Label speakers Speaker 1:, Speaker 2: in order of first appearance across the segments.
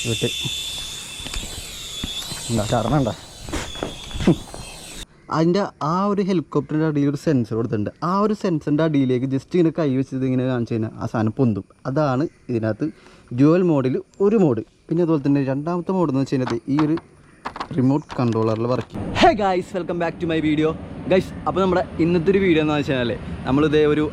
Speaker 1: വിട്ട് എന്താ ചടണണ്ട. അതിൻ്റെ ആ ഒരു ഹെലികോപ്റ്ററിൻ്റെ അടിയിൽ ഒരു സെൻസർ കൊടുത്തിട്ടുണ്ട്. ആ ഒരു സെൻസറിൻ്റെ അടിയിലേക്ക് ജസ്റ്റ് ഇങ്ങനെ കൈ വെച്ചത് ഇങ്ങനെ കാണിച്ചു കഴിഞ്ഞാൽ ആ സാധനം പൊന്തും. അതാണ് ഇതിനകത്ത് ഡ്യുവൽ മോഡിൽ ഒരു മോഡ്. പിന്നെ അതുപോലെ തന്നെ രണ്ടാമത്തെ മോഡ് എന്ന് വെച്ച് കഴിഞ്ഞാൽ ഈ ഒരു റിമോട്ട് കൺട്രോളറിൽ വർക്ക് ചെയ്യും. Hey guys, welcome back to my video guys. അപ്പോൾ നമ്മുടെ ഇന്നത്തെ ഒരു വീഡിയോ എന്ന് വെച്ച് കഴിഞ്ഞാൽ നമ്മളിതേ ഒരു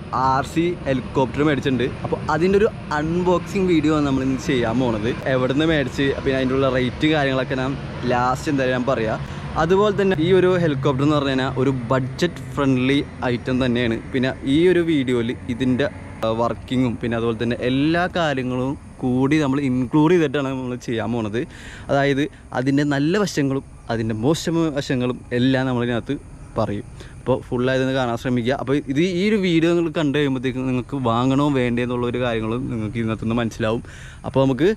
Speaker 1: RC ഹെലികോപ്റ്റർ മേടിച്ചിട്ടുണ്ട്. അപ്പോൾ അതിൻ്റെ ഒരു അൺബോക്സിങ് വീഡിയോ ആണ് നമ്മളിന്ന് ചെയ്യാൻ പോണത്. എവിടെ നിന്ന് മേടിച്ച് പിന്നെ അതിൻ്റെ ഉള്ള റേറ്റ് കാര്യങ്ങളൊക്കെ ഞാൻ ലാസ്റ്റ് എന്തായാലും ഞാൻ പറയാം. അതുപോലെ തന്നെ ഈ ഒരു ഹെലികോപ്റ്റർ എന്ന് പറഞ്ഞു കഴിഞ്ഞാൽ ഒരു ബഡ്ജറ്റ് ഫ്രണ്ട്ലി ഐറ്റം തന്നെയാണ്. പിന്നെ ഈ ഒരു വീഡിയോയിൽ ഇതിൻ്റെ വർക്കിങ്ങും പിന്നെ അതുപോലെ തന്നെ എല്ലാ കാര്യങ്ങളും കൂടി നമ്മൾ ഇൻക്ലൂഡ് ചെയ്തിട്ടാണ് നമ്മൾ ചെയ്യാൻ പോണത്. അതായത് അതിൻ്റെ നല്ല വശങ്ങളും അതിൻ്റെ മോശം വശങ്ങളും എല്ലാം നമ്മളിതിനകത്ത് പറയും. അപ്പോൾ ഫുള്ളായതെന്ന് കാണാൻ ശ്രമിക്കുക. അപ്പോൾ ഈ ഒരു വീഡിയോ നിങ്ങൾ കണ്ടു കഴിയുമ്പോഴത്തേക്കും നിങ്ങൾക്ക് വാങ്ങണോ വേണ്ടേ എന്നുള്ളൊരു കാര്യങ്ങളും നിങ്ങൾക്ക് ഇതിനകത്തുനിന്ന് മനസ്സിലാവും. അപ്പോൾ നമുക്ക്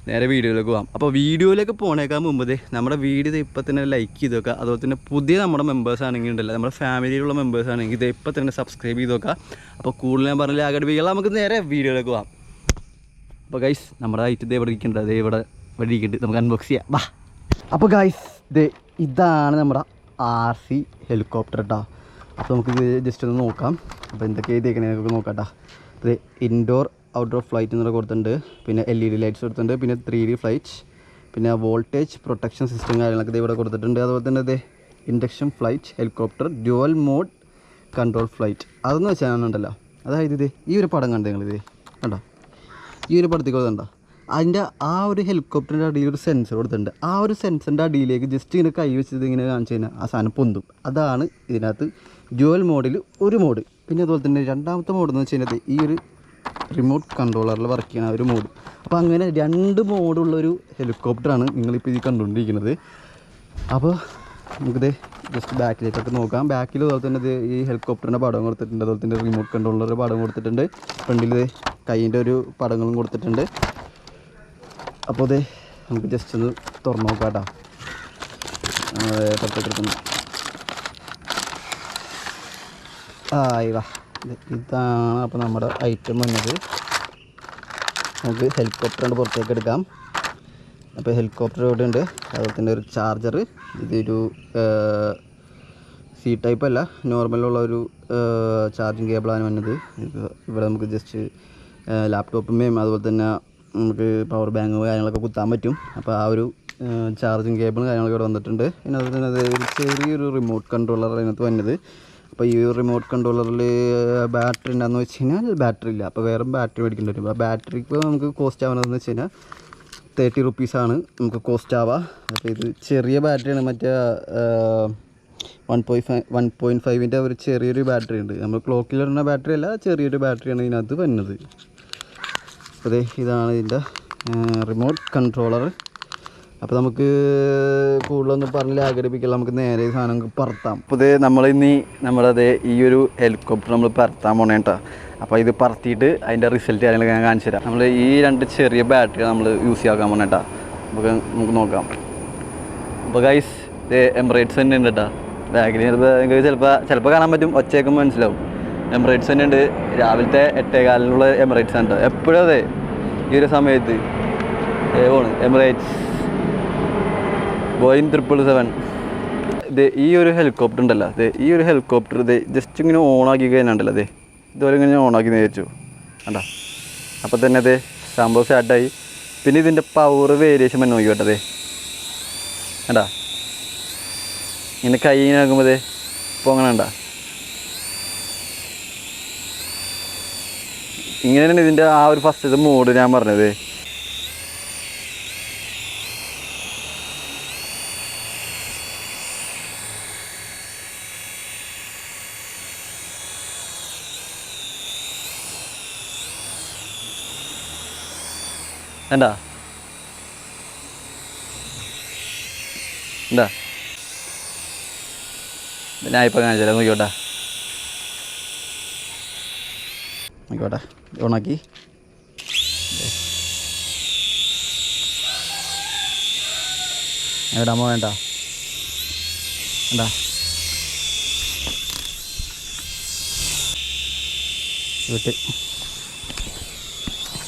Speaker 1: നേരെ വീഡിയോയിലേക്ക് പോകാം. അപ്പോൾ വീഡിയോയിലേക്ക് പോണേക്കാൻ മുമ്പ് നമ്മുടെ വീഡിയോ ഇപ്പം തന്നെ ലൈക്ക് ചെയ്ത് വെക്കുക. അതുപോലെ തന്നെ പുതിയ നമ്മുടെ മെമ്പേഴ്സ് ആണെങ്കിൽ ഉണ്ടല്ലോ, നമ്മുടെ ഫാമിലിയിലുള്ള മെമ്പേഴ്സ് ആണെങ്കിൽ ഇത് ഇപ്പം തന്നെ സബ്സ്ക്രൈബ് ചെയ്ത് വെക്കുക. അപ്പോൾ കൂടുതൽ ഞാൻ പറഞ്ഞില്ല ആഘടിപ്പിക്കുക. നമുക്ക് നേരെ വീഡിയോയിലേക്ക് പോകാം. അപ്പോൾ ഗൈസ് നമ്മുടെ ഐറ്റം ഇവിടെ ഇരിക്കേണ്ടത് ഇവിടെ ഇരിക്കുന്നുണ്ട്, നമുക്ക് അൺബോക്സ് ചെയ്യാം വാ. അപ്പോൾ ഗൈസ് ഇതാണ് നമ്മുടെ RC ഹെലികോപ്റ്റർ കേട്ടോ. അപ്പോൾ നമുക്കിത് ജസ്റ്റ് ഒന്ന് നോക്കാം. അപ്പോൾ എന്തൊക്കെ എഴുതിയേക്കണേന്നൊക്കെ നോക്കാം കേട്ടോ. ഇത് ഇൻഡോർ ഔട്ട്ഡോർ ഫ്ലൈറ്റ് എന്നൊക്കെ കൊടുത്തിട്ടുണ്ട്. പിന്നെ LED ലൈറ്റ്സ് കൊടുത്തിട്ടുണ്ട്. പിന്നെ 3D ഫ്ലൈറ്റ്, പിന്നെ വോൾട്ടേജ് പ്രൊട്ടക്ഷൻ സിസ്റ്റം കാര്യങ്ങളൊക്കെ ഇവിടെ കൊടുത്തിട്ടുണ്ട്. അതുപോലെ തന്നെ ഇത് induction flight helicopter dual mode control flight. അതെന്ന് വെച്ചാലുണ്ടല്ലോ, അതായത് ഇത് ഈ ഒരു പടം കണ്ടോ നിങ്ങളിത് കണ്ടോ, ഈ ഒരു പടത്തിൽ കൊടുത്തുണ്ടോ, അതിൻ്റെ ആ ഒരു ഹെലികോപ്റ്ററിൻ്റെ അടിയിൽ ഒരു സെൻസർ കൊടുത്തിട്ടുണ്ട്. ആ ഒരു സെൻസറിൻ്റെ അടിയിലേക്ക് ജസ്റ്റ് ഇങ്ങനെ കൈ വെച്ചത് ഇങ്ങനെ കാണിച്ചു കഴിഞ്ഞാൽ ആ സാധനം പൊന്തും. അതാണ് ഇതിനകത്ത് ഡ്യുവൽ മോഡിൽ ഒരു മോഡ്. പിന്നെ അതുപോലെ തന്നെ രണ്ടാമത്തെ മോഡ് എന്ന് വെച്ച് കഴിഞ്ഞാൽ ഈ ഒരു റിമോട്ട് കൺട്രോളറിൽ വർക്ക് ചെയ്യുന്ന ഒരു മോഡ്. അപ്പോൾ അങ്ങനെ 2 മോഡുള്ളൊരു ഹെലികോപ്റ്ററാണ് നിങ്ങളിപ്പോൾ ഇത് കണ്ടുകൊണ്ടിരിക്കുന്നത്. അപ്പോൾ നമുക്കിത് ജസ്റ്റ് ബാക്കിലേക്കൊക്കെ നോക്കാം. ബാക്കിൽ അതുപോലെ തന്നെ ഈ ഹെലികോപ്റ്ററിൻ്റെ പടം കൊടുത്തിട്ടുണ്ട്. അതുപോലെ തന്നെ റിമോട്ട് കൺട്രോളറിൻ്റെ പടം കൊടുത്തിട്ടുണ്ട്. ഫ്രണ്ടിൽ കൈയിൻ്റെ ഒരു പടങ്ങളും കൊടുത്തിട്ടുണ്ട്. അപ്പോൾ നമുക്ക് ജസ്റ്റ് ഒന്ന് തുറന്നു നോക്കാം കേട്ടോ. പുറത്തേക്കെടുക്കുന്നു. വാ, ഇതാണ് അപ്പോൾ നമ്മുടെ ഐറ്റം വന്നത്. നമുക്ക് ഹെലികോപ്റ്ററിൻ്റെ പുറത്തേക്ക് എടുക്കാം. അപ്പോൾ ഹെലികോപ്റ്റർ ഇവിടെ ഉണ്ട്. അതുപോലെ തന്നെ ഒരു ചാർജർ. ഇതൊരു C ടൈപ്പ് അല്ല, നോർമലുള്ള ഒരു ചാർജിങ് കേബിളാണ് വന്നത്. ഇവിടെ നമുക്ക് ജസ്റ്റ് ലാപ്ടോപ്പിൻ്റെയും അതുപോലെ തന്നെ നമുക്ക് പവർ ബാങ്ക് കാര്യങ്ങളൊക്കെ കുത്താൻ പറ്റും. അപ്പോൾ ആ ഒരു ചാർജിങ് കേബിളും കാര്യങ്ങളൊക്കെ ഇവിടെ വന്നിട്ടുണ്ട്. പിന്നെ അതുപോലെ തന്നെ ഒരു ചെറിയൊരു റിമോട്ട് കൺട്രോളർ അതിനകത്ത് വന്നത്. അപ്പോൾ ഈ റിമോട്ട് കൺട്രോളറിൽ ബാറ്ററി ഉണ്ടാകുന്ന വെച്ച് കഴിഞ്ഞാൽ ബാറ്ററി ഇല്ല. അപ്പോൾ വേറെ ബാറ്ററി മേടിക്കേണ്ടി വരും. അപ്പോൾ ബാറ്ററിക്ക് നമുക്ക് കോസ്റ്റ് ആവുന്നതെന്ന് വെച്ച് കഴിഞ്ഞാൽ 30 റുപ്പീസാണ് നമുക്ക് കോസ്റ്റ് ആവുക. അപ്പോൾ ഇത് ചെറിയ ബാറ്ററിയാണ്, മറ്റേ 1.5ൻ്റെ ഒരു ചെറിയൊരു ബാറ്ററി ഉണ്ട്. നമ്മൾ ക്ലോക്കിലിടുന്ന ബാറ്ററി അല്ല, ചെറിയൊരു ബാറ്ററിയാണ് ഇതിനകത്ത് വരുന്നത്. അപ്പോൾ ഇതാണ് ഇതിൻ്റെ റിമോട്ട് കൺട്രോളർ. അപ്പോൾ നമുക്ക് കൂടുതലൊന്നും പറഞ്ഞില്ല ആഗ്രഹിപ്പിക്കില്ല, നമുക്ക് നേരെ സാധനം പറത്താം. അപ്പോൾ നമ്മളിന്ന് നമ്മുടെ ഈ ഒരു ഹെലികോപ്റ്റർ നമ്മൾ പറത്താൻ പോണേ കേട്ടോ. അപ്പോൾ ഇത് പറത്തിയിട്ട് അതിൻ്റെ റിസൾട്ട് കാര്യങ്ങളൊക്കെ ഞാൻ കാണിച്ചു തരാം. നമ്മൾ ഈ 2 ചെറിയ ബാറ്ററി നമ്മൾ യൂസ് ചെയ്യാൻ പോണേ കേട്ടോ. നമുക്ക് നോക്കാം. അപ്പോൾ ഗൈസ് എമിറേറ്റ്സ് തന്നെ ഉണ്ട് കേട്ടോ. ബാഗിൽ നിങ്ങൾക്ക് ചിലപ്പോൾ കാണാൻ പറ്റും, ഒച്ചയൊക്കെ മനസ്സിലാവും. എമിറേറ്റ്സ് തന്നെ ഉണ്ട്. രാവിലത്തെ 8:15 എമിറേറ്റ്സ് ആണ് കേട്ടോ. എപ്പോഴും അതെ ഈ ഒരു സമയത്ത് പോണ് എമിറേറ്റ്സ് Boeing 777. ഈ ഒരു ഹെലികോപ്റ്റർ ഉണ്ടല്ലോ, ഈ ഒരു ഹെലികോപ്റ്റർ ജസ്റ്റ് ഇങ്ങനെ ഓണാക്കി കഴിഞ്ഞാണ്ടല്ലോ, ഇതുപോലെ ഇങ്ങനെ ഓണാക്കി നേരിച്ചു കണ്ടോ. അപ്പോൾ തന്നെ സംഭവം സ്റ്റാർട്ടായി. പിന്നെ ഇതിൻ്റെ പവർ വേരിയേഷൻ തന്നെ നോക്കി കേട്ടത് കണ്ടാ. ഇങ്ങനെ കൈ നോക്കുമ്പോൾ ഇപ്പോൾ അങ്ങനെ ഉണ്ടോ. ഇങ്ങനെയാണ് ഇതിൻ്റെ ആ ഒരു ഫസ്റ്റത്തെ മോഡ് ഞാൻ പറഞ്ഞത്. എന്താ ഞാൻ ഇപ്പം കാണിച്ചാലോ, നോക്കിക്കോട്ടെ ഓണാക്കി. എവിടാമോ വേണ്ട എന്താ വിട്ട്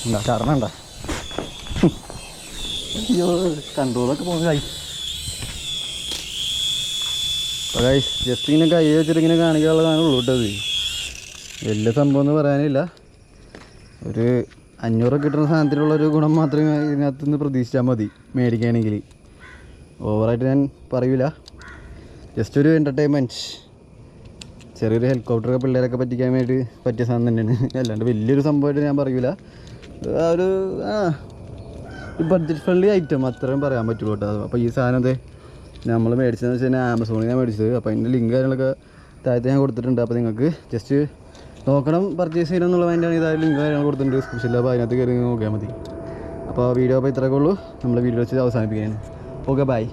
Speaker 1: എന്താ ചടണണ്ട. അയ്യോ കൺട്രോളൊക്കെ പോകുന്ന കൈ. അപ്പോൾ ഗൈസ് ജസ്റ്റ് ഇങ്ങനെ കൈ വെച്ചിട്ട് ഇങ്ങനെ കാണിക്കാനുള്ളതാണ് ഉള്ളൂ കേട്ടത്. വലിയ സംഭവം എന്ന് പറയാനില്ല. ഒരു 500 കിട്ടുന്ന സാധനത്തിലുള്ളൊരു ഗുണം മാത്രമേ ഇതിനകത്ത് നിന്ന് പ്രതീക്ഷിച്ചാൽ മതി മേടിക്കുകയാണെങ്കിൽ. ഓവറായിട്ട് ഞാൻ പറയില്ല, ജസ്റ്റ് ഒരു എൻ്റർടൈൻമെൻറ്റ്, ചെറിയൊരു ഹെലികോപ്റ്ററൊക്കെ പിള്ളേരൊക്കെ പറ്റിക്കാൻ വേണ്ടി പറ്റിയ സാധനം തന്നെയാണ്. അല്ലാണ്ട് വലിയൊരു സംഭവമായിട്ട് ഞാൻ പറയില്ല. ആ ഒരു ബഡ്ജറ്റ് ഫ്രണ്ട്ലി ഐറ്റം അത്രയും പറയാൻ പറ്റുള്ളൂ കേട്ടോ. അപ്പോൾ ഈ സാധനം അതെ നമ്മൾ മേടിച്ചതെന്ന് വെച്ച് കഴിഞ്ഞാൽ ആമസോണിൽ ഞാൻ മേടിച്ചത്. അപ്പോൾ അതിൻ്റെ ലിങ്ക് കാര്യങ്ങളൊക്കെ താഴത്ത് ഞാൻ കൊടുത്തിട്ടുണ്ട്. അപ്പോൾ നിങ്ങൾക്ക് ജസ്റ്റ് നോക്കണം പർച്ചേസ് ചെയ്യണം എന്നുള്ള വേണ്ടിയാണ് ഇതായ ലിങ്ക് കാര്യങ്ങൾ കൊടുത്തിട്ടുണ്ട് ഡിസ്ക്രിപ്ഷനിൽ. അപ്പോൾ അതിനകത്ത് കയറി നോക്കിയാൽ മതി. അപ്പോൾ വീഡിയോ അപ്പോൾ ഇത്രയൊക്കെ ഉള്ളൂ. നമ്മൾ വീഡിയോ വെച്ച് അവസാനിപ്പിക്കുകയാണ്. Okay bye.